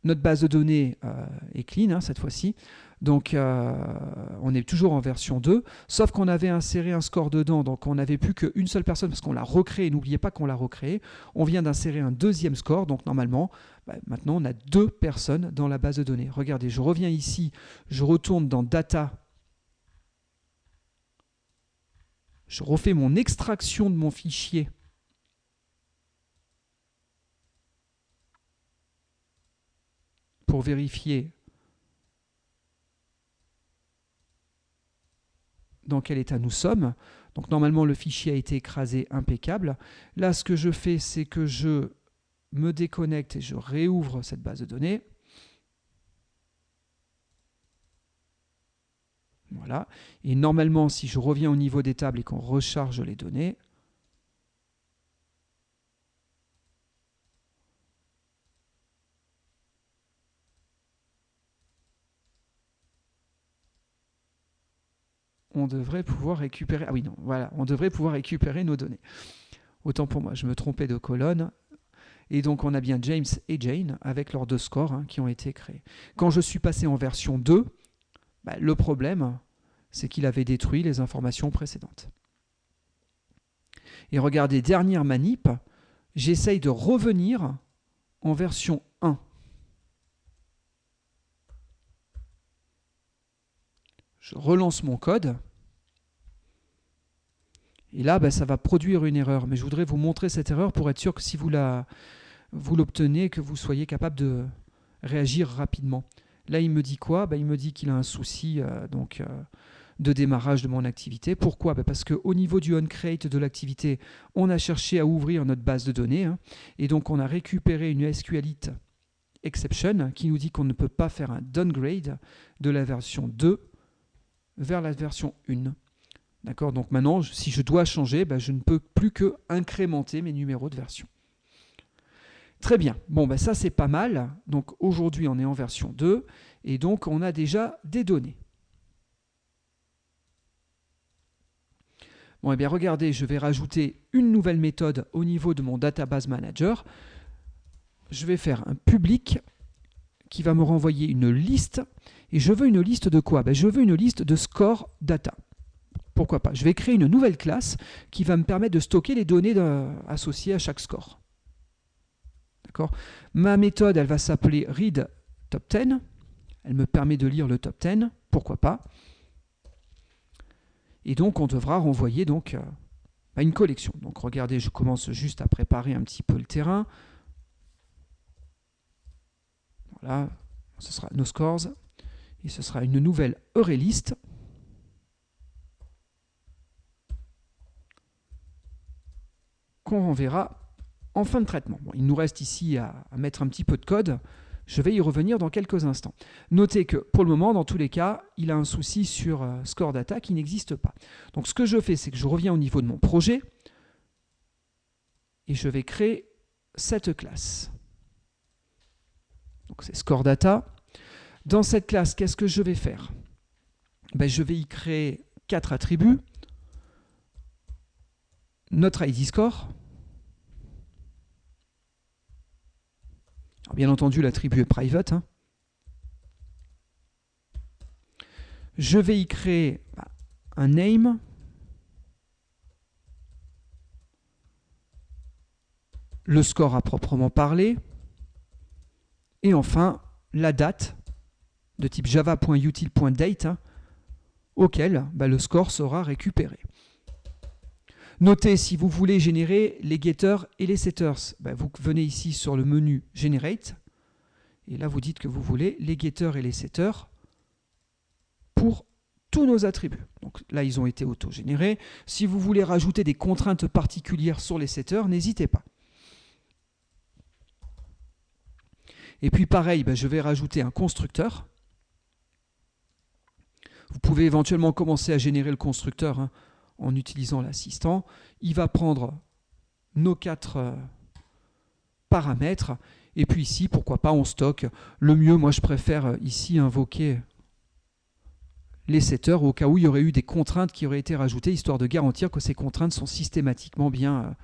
A: notre base de données est clean, cette fois-ci. Donc, on est toujours en version 2, sauf qu'on avait inséré un score dedans, donc on n'avait plus qu'une seule personne parce qu'on l'a recréé. N'oubliez pas qu'on l'a recréé. On vient d'insérer un deuxième score, donc normalement, maintenant, on a 2 personnes dans la base de données. Regardez, je reviens ici, je retourne dans Data. Je refais mon extraction de mon fichier. Pour vérifier dans quel état nous sommes. Donc normalement, le fichier a été écrasé, impeccable. Là, ce que je fais, c'est que je me déconnecte et je réouvre cette base de données. Voilà. Et normalement, si je reviens au niveau des tables et qu'on recharge les données, on devrait pouvoir récupérer... Ah oui, non, voilà, on devrait pouvoir récupérer nos données. Autant pour moi, je me trompais de colonne. Et donc, on a bien James et Jane avec leurs 2 scores qui ont été créés. Quand je suis passé en version 2, le problème, c'est qu'il avait détruit les informations précédentes. Et regardez, dernière manip, j'essaye de revenir en version 1. Je relance mon code. Et là, ça va produire une erreur. Mais je voudrais vous montrer cette erreur pour être sûr que si vous l'obtenez, que vous soyez capable de réagir rapidement. Là, il me dit quoi? Il me dit qu'il a un souci de démarrage de mon activité. Pourquoi? Parce qu'au niveau du onCreate de l'activité, on a cherché à ouvrir notre base de données. Et donc, on a récupéré une SQLite exception qui nous dit qu'on ne peut pas faire un downgrade de la version 2 vers la version 1. D'accord? Donc maintenant, si je dois changer, je ne peux plus que incrémenter mes numéros de version. Très bien. Bon, ça c'est pas mal. Donc aujourd'hui, on est en version 2 et donc on a déjà des données. Bon, regardez, je vais rajouter une nouvelle méthode au niveau de mon database manager. Je vais faire un public qui va me renvoyer une liste. Et je veux une liste de quoi? Je veux une liste de score data. Pourquoi pas? Je vais créer une nouvelle classe qui va me permettre de stocker les données associées à chaque score. D'accord? Ma méthode, elle va s'appeler read top 10. Elle me permet de lire le top 10. Pourquoi pas? Et donc, on devra renvoyer une collection. Donc, regardez, je commence juste à préparer un petit peu le terrain. Voilà, ce sera nos scores. Et ce sera une nouvelle ArrayList. Qu'on renverra en fin de traitement. Bon, il nous reste ici à mettre un petit peu de code. Je vais y revenir dans quelques instants. Notez que pour le moment, dans tous les cas, il a un souci sur Score Data qui n'existe pas. Donc ce que je fais, c'est que je reviens au niveau de mon projet et je vais créer cette classe. Donc c'est Score Data. Dans cette classe, qu'est-ce que je vais faire? Je vais y créer 4 attributs. Notre ID score. Alors, bien entendu, l'attribut est private. Je vais y créer un name. Le score à proprement parler. Et enfin, la date de type java.util.date auquel le score sera récupéré. Notez, si vous voulez générer les getters et les setters, vous venez ici sur le menu Generate, et là vous dites que vous voulez les getters et les setters pour tous nos attributs. Donc là, ils ont été auto-générés. Si vous voulez rajouter des contraintes particulières sur les setters, n'hésitez pas. Et puis pareil, je vais rajouter un constructeur. Vous pouvez éventuellement commencer à générer le constructeur en utilisant l'assistant. Il va prendre nos 4 paramètres. Et puis ici, pourquoi pas, on stocke. Le mieux, moi je préfère ici invoquer les setters au cas où il y aurait eu des contraintes qui auraient été rajoutées, histoire de garantir que ces contraintes sont systématiquement bien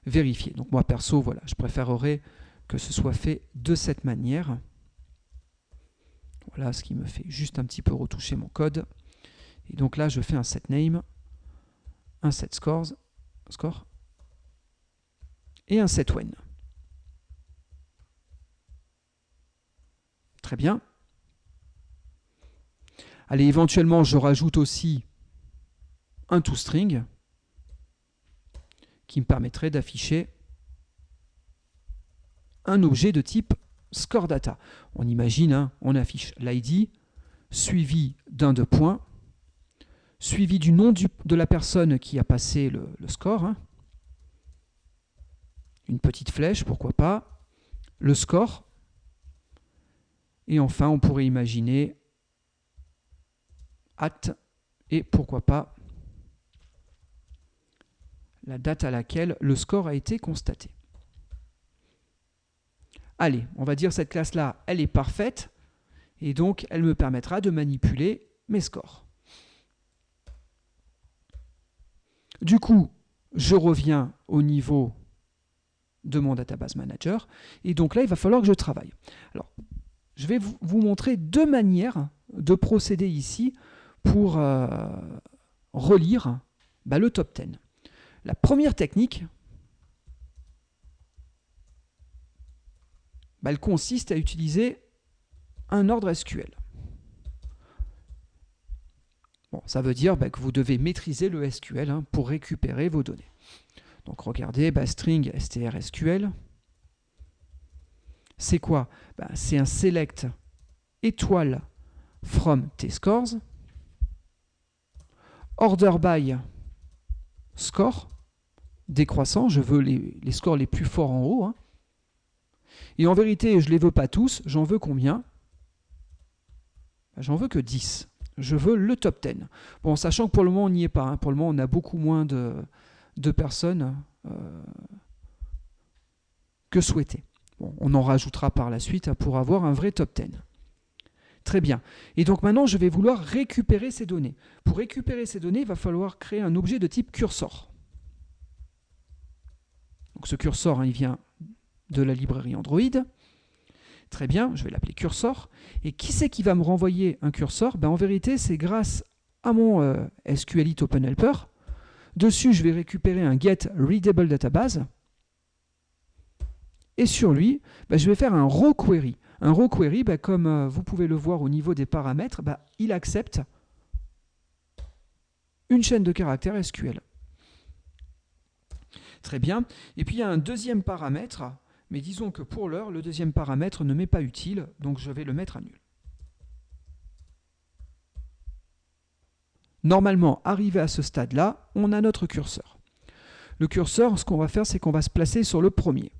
A: vérifiées. Donc moi perso, voilà, je préférerais que ce soit fait de cette manière. Voilà ce qui me fait juste un petit peu retoucher mon code. Et donc là, je fais un setName, un setScore et un setWhen. Très bien. Allez, éventuellement, je rajoute aussi un toString qui me permettrait d'afficher un objet de type scoreData. On imagine, on affiche l'ID suivi d'un 2 points, suivi du nom de la personne qui a passé le score. Hein. Une petite flèche, pourquoi pas. Le score. Et enfin, on pourrait imaginer at et pourquoi pas la date à laquelle le score a été constaté. Allez, on va dire que cette classe-là, elle est parfaite et donc elle me permettra de manipuler mes scores. Du coup, je reviens au niveau de mon database manager et donc là, il va falloir que je travaille. Alors, je vais vous montrer deux manières de procéder ici pour relire le top 10. La première technique, elle consiste à utiliser un ordre SQL. Bon, ça veut dire que vous devez maîtriser le SQL pour récupérer vos données. Donc regardez, string strSQL. C'est quoi? C'est un select étoile from tscores, order by score, décroissant, je veux les scores les plus forts en haut. Hein. Et en vérité, je ne les veux pas tous, j'en veux combien? J'en veux que 10. Je veux le top 10. Bon, sachant que pour le moment, on n'y est pas. Hein. Pour le moment, on a beaucoup moins de personnes que souhaité. Bon, on en rajoutera par la suite pour avoir un vrai top 10. Très bien. Et donc maintenant, je vais vouloir récupérer ces données. Pour récupérer ces données, il va falloir créer un objet de type cursor. Donc ce cursor, il vient de la librairie Android. Très bien, je vais l'appeler cursor. Et qui c'est qui va me renvoyer un cursor? En vérité, c'est grâce à mon SQLite OpenHelper. Dessus, je vais récupérer un get readable database. Et sur lui, je vais faire un raw query. Un raw query, comme vous pouvez le voir au niveau des paramètres, il accepte une chaîne de caractères SQL. Très bien. Et puis il y a un deuxième paramètre, mais disons que pour l'heure, le deuxième paramètre ne m'est pas utile, donc je vais le mettre à nul. Normalement, arrivé à ce stade-là, on a notre curseur. Le curseur, ce qu'on va faire, c'est qu'on va se placer sur le premier.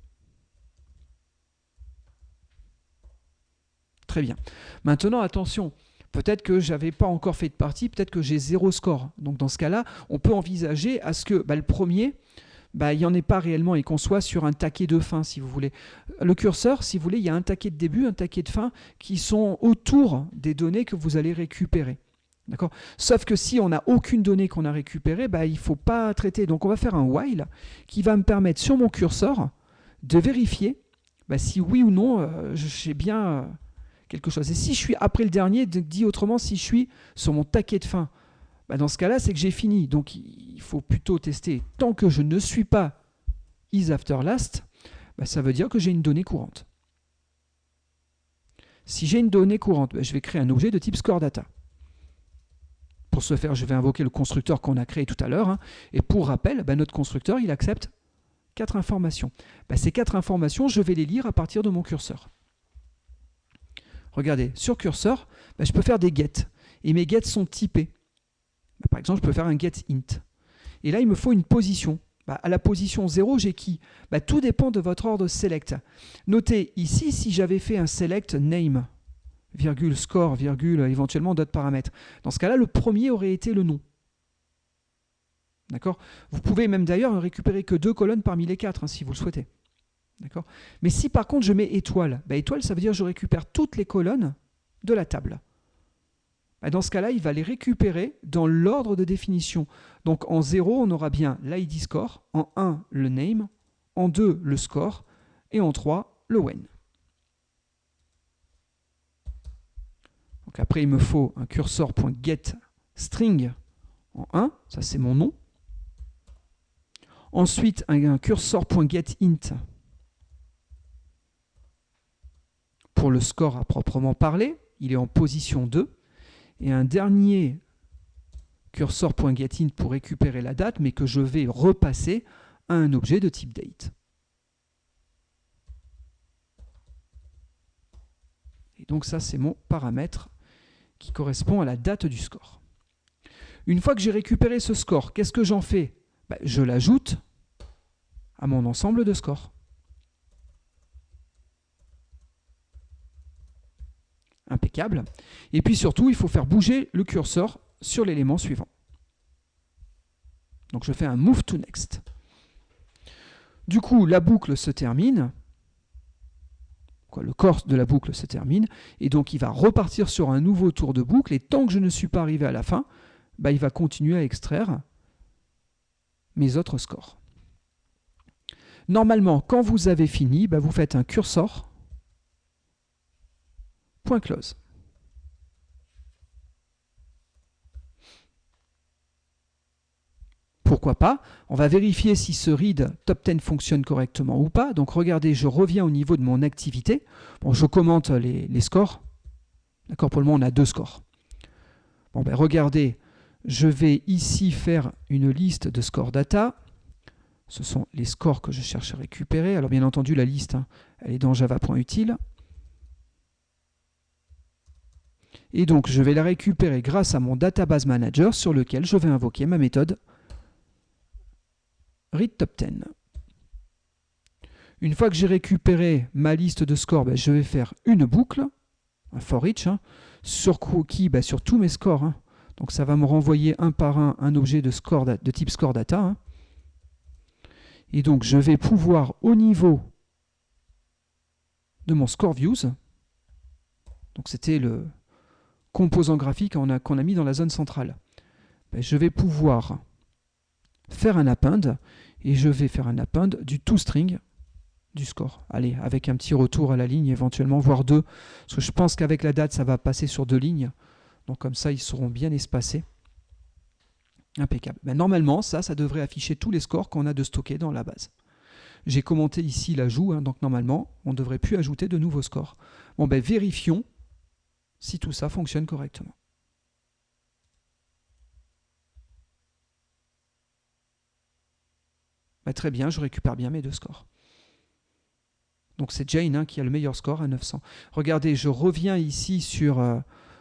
A: Très bien. Maintenant, attention, peut-être que je n'avais pas encore fait de partie, peut-être que j'ai 0 score. Donc dans ce cas-là, on peut envisager à ce que le premier, il n'y en ait pas réellement et qu'on soit sur un taquet de fin, si vous voulez. Le curseur, si vous voulez, il y a un taquet de début, un taquet de fin qui sont autour des données que vous allez récupérer. D'accord ? Sauf que si on n'a aucune donnée qu'on a récupérée, il ne faut pas traiter. Donc on va faire un while qui va me permettre sur mon curseur de vérifier si oui ou non j'ai bien quelque chose. Et si je suis après le dernier, dit autrement, si je suis sur mon taquet de fin, dans ce cas-là, c'est que j'ai fini. Donc il faut plutôt tester. Tant que je ne suis pas is after last, ça veut dire que j'ai une donnée courante. Si j'ai une donnée courante, je vais créer un objet de type score data. Pour ce faire, je vais invoquer le constructeur qu'on a créé tout à l'heure. Et pour rappel, notre constructeur, il accepte 4 informations. Ces 4 informations, je vais les lire à partir de mon curseur. Regardez, sur curseur, je peux faire des get. Et mes gets sont typés. Par exemple, je peux faire un get int. Et là, il me faut une position. À la position 0, j'ai qui? Tout dépend de votre ordre select. Notez ici, si j'avais fait un select name, virgule score, virgule éventuellement d'autres paramètres. Dans ce cas-là, le premier aurait été le nom. D'accord? Vous pouvez même d'ailleurs récupérer que 2 colonnes parmi les 4, si vous le souhaitez. D'accord? Mais si par contre je mets étoile, étoile, ça veut dire que je récupère toutes les colonnes de la table. Dans ce cas-là, il va les récupérer dans l'ordre de définition. Donc en 0, on aura bien l'ID score, en 1, le name, en 2, le score, et en 3, le when. Donc après, il me faut un cursor.getString en 1, ça c'est mon nom. Ensuite, un cursor.getInt pour le score à proprement parler, il est en position 2. Et un dernier cursor.getInt pour récupérer la date, mais que je vais repasser à un objet de type date. Et donc ça, c'est mon paramètre qui correspond à la date du score. Une fois que j'ai récupéré ce score, qu'est-ce que j'en fais? Je l'ajoute à mon ensemble de scores. Impeccable. Et puis surtout, il faut faire bouger le curseur sur l'élément suivant. Donc je fais un Move to Next. Du coup, la boucle se termine. Le corps de la boucle se termine. Et donc il va repartir sur un nouveau tour de boucle. Et tant que je ne suis pas arrivé à la fin, il va continuer à extraire mes autres scores. Normalement, quand vous avez fini, vous faites un cursor, point close. Pourquoi pas? On va vérifier si ce read top 10 fonctionne correctement ou pas. Donc regardez, je reviens au niveau de mon activité. Bon, je commente les scores. D'accord, pour le moment, on a 2 scores. Bon, regardez, je vais ici faire une liste de score data. Ce sont les scores que je cherche à récupérer. Alors bien entendu, la liste, elle est dans java.util. Et donc, je vais la récupérer grâce à mon database manager sur lequel je vais invoquer ma méthode readTop10. Une fois que j'ai récupéré ma liste de scores, je vais faire une boucle, un for each, sur tous mes scores. Donc ça va me renvoyer un par un objet de type score data. Et donc je vais pouvoir, au niveau de mon score views, donc c'était le composant graphique qu'on a mis dans la zone centrale, je vais pouvoir faire un append, et je vais faire un append du toString du score. Allez, avec un petit retour à la ligne éventuellement, voire 2, parce que je pense qu'avec la date, ça va passer sur 2 lignes. Donc comme ça, ils seront bien espacés. Impeccable. Normalement, ça devrait afficher tous les scores qu'on a de stockés dans la base. J'ai commenté ici l'ajout, donc normalement, on ne devrait plus ajouter de nouveaux scores. Bon, vérifions si tout ça fonctionne correctement. Très bien, je récupère bien mes 2 scores. Donc c'est Jane qui a le meilleur score à 900. Regardez, je reviens ici sur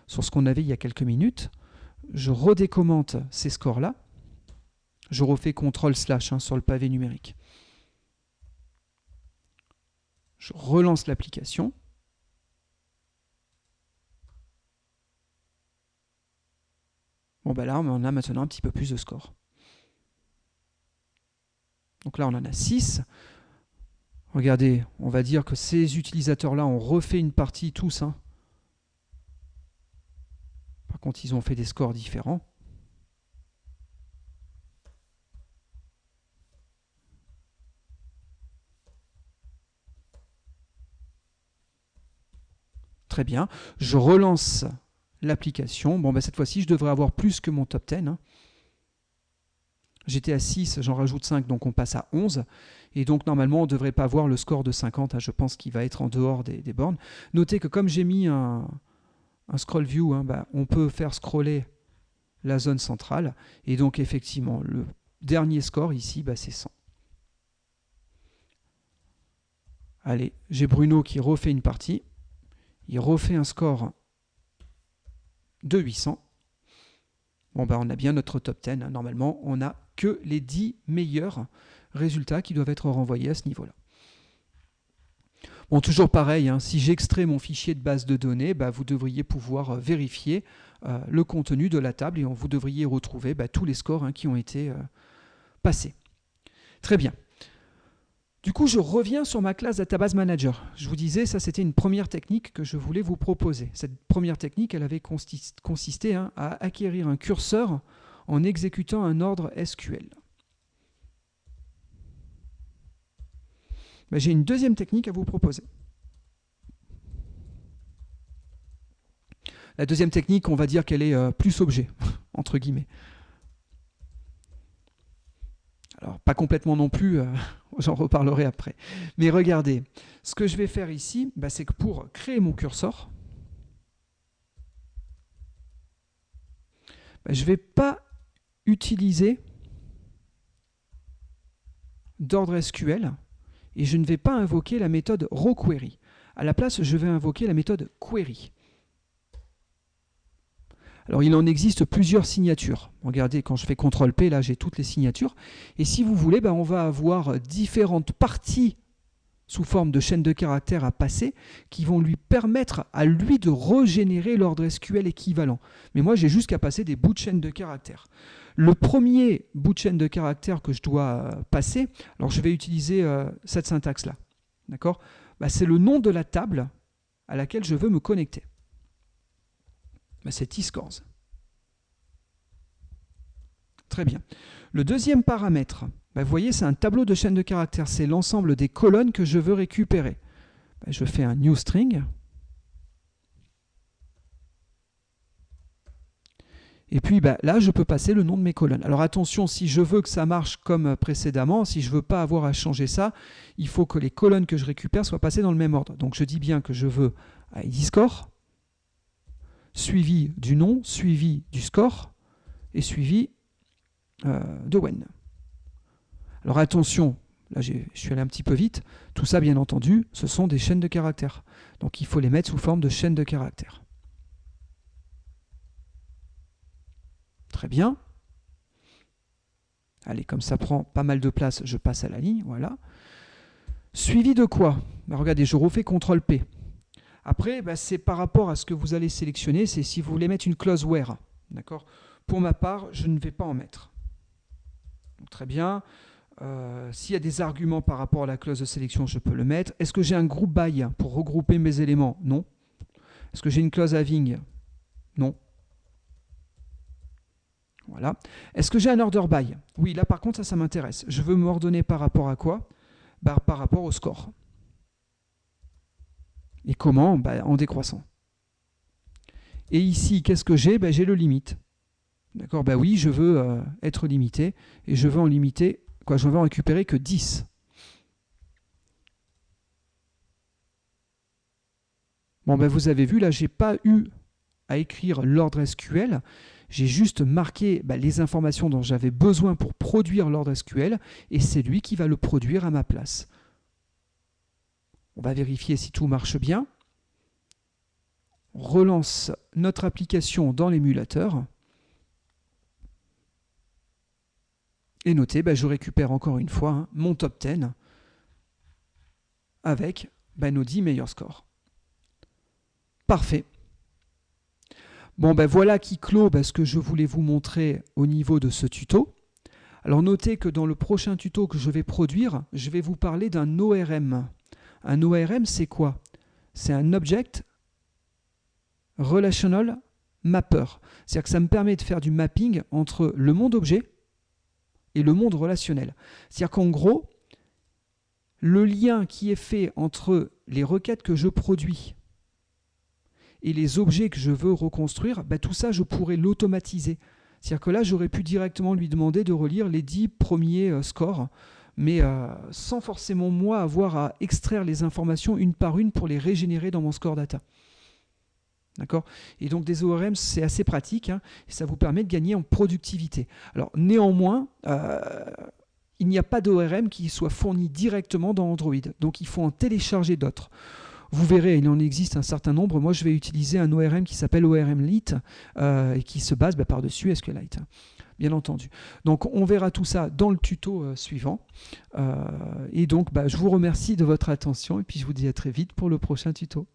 A: ce qu'on avait il y a quelques minutes. Je redécommente ces scores-là. Je refais CTRL/ sur le pavé numérique. Je relance l'application. Bon, là, on a maintenant un petit peu plus de scores. Donc là, on en a 6. Regardez, on va dire que ces utilisateurs-là ont refait une partie tous. Par contre, ils ont fait des scores différents. Très bien. Je relance l'application. Bon, cette fois-ci, je devrais avoir plus que mon top 10. J'étais à 6, j'en rajoute 5, donc on passe à 11. Et donc, normalement, on ne devrait pas voir le score de 50. Je pense qu'il va être en dehors des bornes. Notez que comme j'ai mis un scroll view, on peut faire scroller la zone centrale. Et donc, effectivement, le dernier score ici, c'est 100. Allez, j'ai Bruno qui refait une partie. Il refait un score de 800. Bon, on a bien notre top 10. Normalement, on n'a que les 10 meilleurs résultats qui doivent être renvoyés à ce niveau-là. Bon, toujours pareil, si j'extrais mon fichier de base de données, vous devriez pouvoir vérifier le contenu de la table et vous devriez retrouver tous les scores qui ont été passés. Très bien. Du coup, je reviens sur ma classe Database Manager. Je vous disais, ça c'était une première technique que je voulais vous proposer. Cette première technique, elle avait consisté à acquérir un curseur en exécutant un ordre SQL. J'ai une deuxième technique à vous proposer. La deuxième technique, on va dire qu'elle est plus objet, entre guillemets. Alors, pas complètement non plus, j'en reparlerai après. Mais regardez, ce que je vais faire ici, c'est que pour créer mon curseur, je ne vais pas utiliser d'ordre SQL et je ne vais pas invoquer la méthode rowQuery. À la place, je vais invoquer la méthode query. Alors, il en existe plusieurs signatures. Regardez, quand je fais CTRL-P, là, j'ai toutes les signatures. Et si vous voulez, on va avoir différentes parties sous forme de chaînes de caractères à passer qui vont lui permettre à lui de régénérer l'ordre SQL équivalent. Mais moi, j'ai juste qu'à passer des bouts de chaîne de caractères. Le premier bout de chaîne de caractères que je dois passer, alors je vais utiliser cette syntaxe-là. D'accord ? C'est le nom de la table à laquelle je veux me connecter. C'est T-scores. Très bien. Le deuxième paramètre, vous voyez, c'est un tableau de chaîne de caractères. C'est l'ensemble des colonnes que je veux récupérer. Je fais un new string. Et puis là, je peux passer le nom de mes colonnes. Alors attention, si je veux que ça marche comme précédemment, si je ne veux pas avoir à changer ça, il faut que les colonnes que je récupère soient passées dans le même ordre. Donc je dis bien que je veux ID score, suivi du nom, suivi du score, et suivi de when. Alors attention, là je suis allé un petit peu vite, tout ça bien entendu, ce sont des chaînes de caractères. Donc il faut les mettre sous forme de chaînes de caractères. Très bien. Allez, comme ça prend pas mal de place, je passe à la ligne, voilà. Suivi de quoi ? Regardez, je refais CTRL-P. Après, c'est par rapport à ce que vous allez sélectionner, c'est si vous voulez mettre une clause where. D'accord ? Pour ma part, je ne vais pas en mettre. Donc, très bien. S'il y a des arguments par rapport à la clause de sélection, je peux le mettre. Est-ce que j'ai un group by pour regrouper mes éléments ? Non. Est-ce que j'ai une clause having ? Non. Voilà. Est-ce que j'ai un order by ? Oui, là par contre, ça m'intéresse. Je veux m'ordonner par rapport à quoi ? Par rapport au score. Et comment ? En décroissant. Et ici, qu'est-ce que j'ai ? J'ai le limite. D'accord ? Oui, je veux être limité. Et je veux en limiter, je veux en récupérer que 10. Bon, vous avez vu, là, je n'ai pas eu à écrire l'ordre SQL. J'ai juste marqué les informations dont j'avais besoin pour produire l'ordre SQL, et c'est lui qui va le produire à ma place. On va vérifier si tout marche bien. On relance notre application dans l'émulateur. Et notez, je récupère encore une fois mon top 10 avec nos 10 meilleurs scores. Parfait. Bon, voilà qui clôt ce que je voulais vous montrer au niveau de ce tuto. Alors notez que dans le prochain tuto que je vais produire, je vais vous parler d'un ORM. Un ORM, c'est quoi? C'est un Object Relational Mapper. C'est-à-dire que ça me permet de faire du mapping entre le monde objet et le monde relationnel. C'est-à-dire qu'en gros, le lien qui est fait entre les requêtes que je produis et les objets que je veux reconstruire, tout ça, je pourrais l'automatiser. C'est-à-dire que là, j'aurais pu directement lui demander de relire les 10 premiers scores, mais sans forcément, moi, avoir à extraire les informations une par une pour les régénérer dans mon score data. D'accord ? Et donc, des ORM, c'est assez pratique, et ça vous permet de gagner en productivité. Alors, néanmoins, il n'y a pas d'ORM qui soit fourni directement dans Android, donc il faut en télécharger d'autres. Vous verrez, il en existe un certain nombre. Moi, je vais utiliser un ORM qui s'appelle ORM Lite et qui se base par-dessus SQLite, bien entendu. Donc, on verra tout ça dans le tuto suivant. Et donc, je vous remercie de votre attention et puis je vous dis à très vite pour le prochain tuto.